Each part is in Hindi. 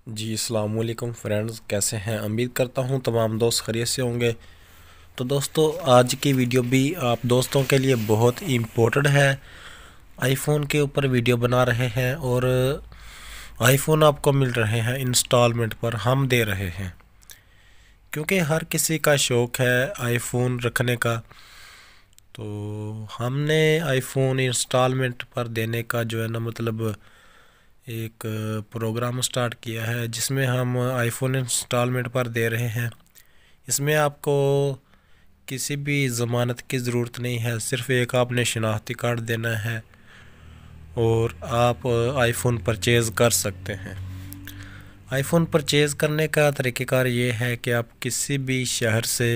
जी अस्सलाम वालेकुम फ्रेंड्स, कैसे हैं? उम्मीद करता हूं तमाम दोस्त खैरियत से होंगे। तो दोस्तों, आज की वीडियो भी आप दोस्तों के लिए बहुत इम्पोर्टेंट है। आईफोन के ऊपर वीडियो बना रहे हैं और आईफोन आपको मिल रहे हैं इंस्टॉलमेंट पर, हम दे रहे हैं क्योंकि हर किसी का शौक़ है आईफोन रखने का। तो हमने आईफोन इंस्टॉलमेंट पर देने का जो है ना मतलब एक प्रोग्राम स्टार्ट किया है, जिसमें हम आईफोन इंस्टॉलमेंट पर दे रहे हैं। इसमें आपको किसी भी ज़मानत की ज़रूरत नहीं है, सिर्फ़ एक आपने शनाख्ती कार्ड देना है और आप आईफोन परचेज़ कर सकते हैं। आईफोन परचेज़ करने का तरीक़ेकार ये है कि आप किसी भी शहर से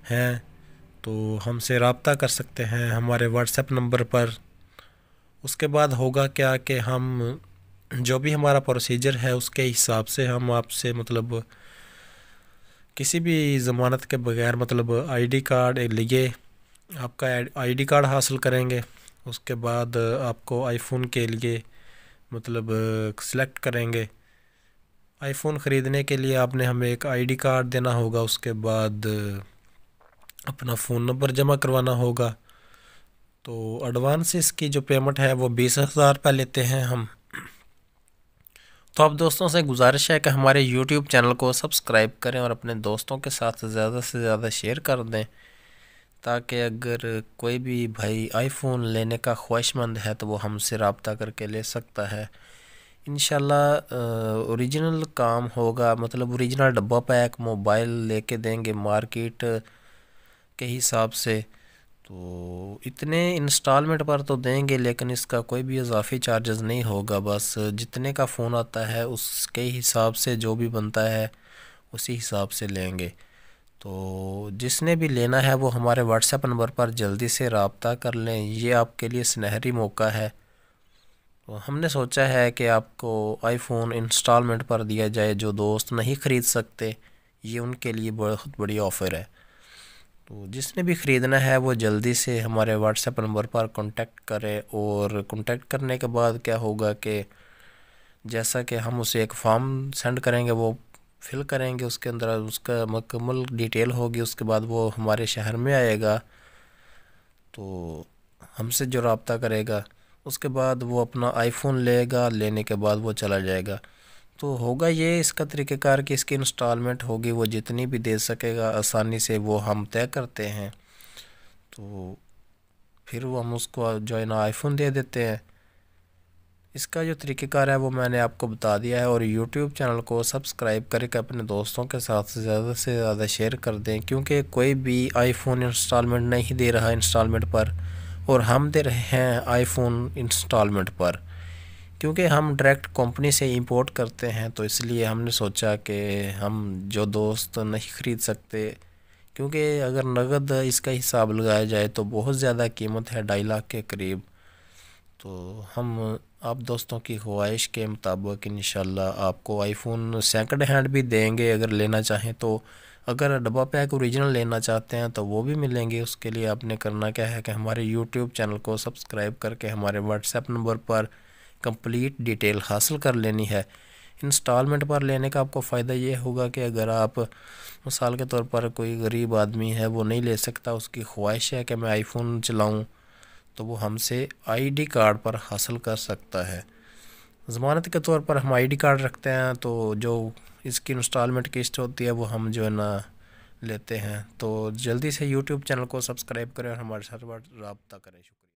हैं तो हमसे रब्ता कर सकते हैं हमारे व्हाट्सएप नंबर पर। उसके बाद होगा क्या कि हम जो भी हमारा प्रोसीजर है उसके हिसाब से हम आपसे मतलब किसी भी ज़मानत के बगैर मतलब आईडी कार्ड लिए आपका आईडी कार्ड हासिल करेंगे। उसके बाद आपको आईफोन के लिए मतलब सिलेक्ट करेंगे। आईफोन ख़रीदने के लिए आपने हमें एक आईडी कार्ड देना होगा, उसके बाद अपना फ़ोन नंबर जमा करवाना होगा। तो एडवांस इसकी जो पेमेंट है वो 20,000 रुपये लेते हैं हम। तो आप दोस्तों से गुजारिश है कि हमारे यूट्यूब चैनल को सब्सक्राइब करें और अपने दोस्तों के साथ ज़्यादा से ज़्यादा शेयर कर दें, ताकि अगर कोई भी भाई आईफोन लेने का ख्वाहिशमंद है तो वो हमसे रब्ता करके ले सकता है। इंशाल्लाह ओरिजिनल काम होगा, मतलब ओरिजिनल डब्बा पैक मोबाइल लेके देंगे मार्केट के हिसाब से। तो इतने इंस्टॉलमेंट पर तो देंगे, लेकिन इसका कोई भी इजाफी चार्जेस नहीं होगा। बस जितने का फ़ोन आता है उसके हिसाब से जो भी बनता है उसी हिसाब से लेंगे। तो जिसने भी लेना है वो हमारे व्हाट्सएप नंबर पर जल्दी से रब्ता कर लें, ये आपके लिए सुनहरी मौका है। तो हमने सोचा है कि आपको आईफोन इंस्टॉलमेंट पर दिया जाए। जो दोस्त नहीं ख़रीद सकते, ये उनके लिए बहुत बड़ी ऑफ़र है। तो जिसने भी ख़रीदना है वो जल्दी से हमारे व्हाट्सएप नंबर पर कांटेक्ट करें। और कांटेक्ट करने के बाद क्या होगा कि जैसा कि हम उसे एक फॉर्म सेंड करेंगे, वो फिल करेंगे, उसके अंदर उसका मुकम्मल डिटेल होगी। उसके बाद वो हमारे शहर में आएगा, तो हमसे जो रब्ता करेगा उसके बाद वो अपना आईफोन लेगा, लेने के बाद वो चला जाएगा। तो होगा ये इसका तरीक़ेकार कि इसकी इंस्टॉलमेंट होगी, वो जितनी भी दे सकेगा आसानी से वो हम तय करते हैं। तो फिर वो हम उसको जो है ना आईफोन दे देते हैं। इसका जो तरीक़ेकार है वो मैंने आपको बता दिया है। और यूट्यूब चैनल को सब्सक्राइब करके अपने दोस्तों के साथ से ज़्यादा शेयर कर दें, क्योंकि कोई भी आईफोन इंस्टॉलमेंट नहीं दे रहा इंस्टॉलमेंट पर, और हम दे रहे हैं आईफोन इंस्टॉलमेंट पर। क्योंकि हम डायरेक्ट कंपनी से इंपोर्ट करते हैं, तो इसलिए हमने सोचा कि हम जो दोस्त नहीं ख़रीद सकते, क्योंकि अगर नगद इसका हिसाब लगाया जाए तो बहुत ज़्यादा कीमत है, 2.5 लाख के करीब। तो हम आप दोस्तों की ख्वाहिश के मुताबिक इंशाल्लाह आपको आईफोन सेकंड हैंड भी देंगे अगर लेना चाहें तो। अगर डब्बा पैक ओरिजिनल लेना चाहते हैं तो वो भी मिलेंगे। उसके लिए आपने करना क्या है कि हमारे यूट्यूब चैनल को सब्सक्राइब करके हमारे व्हाट्सएप नंबर पर कंप्लीट डिटेल हासिल कर लेनी है। इंस्टॉलमेंट पर लेने का आपको फ़ायदा ये होगा कि अगर आप मिसाल के तौर पर कोई गरीब आदमी है, वो नहीं ले सकता, उसकी ख्वाहिश है कि मैं आईफोन चलाऊं, तो वो हमसे आईडी कार्ड पर हासिल कर सकता है। ज़मानत के तौर पर हम आईडी कार्ड रखते हैं, तो जो इसकी इंस्टॉलमेंट किस्त होती है वो हम जो है ना लेते हैं। तो जल्दी से यूट्यूब चैनल को सब्सक्राइब करें और हमारे साथ रब्ता करें। शुक्रिया।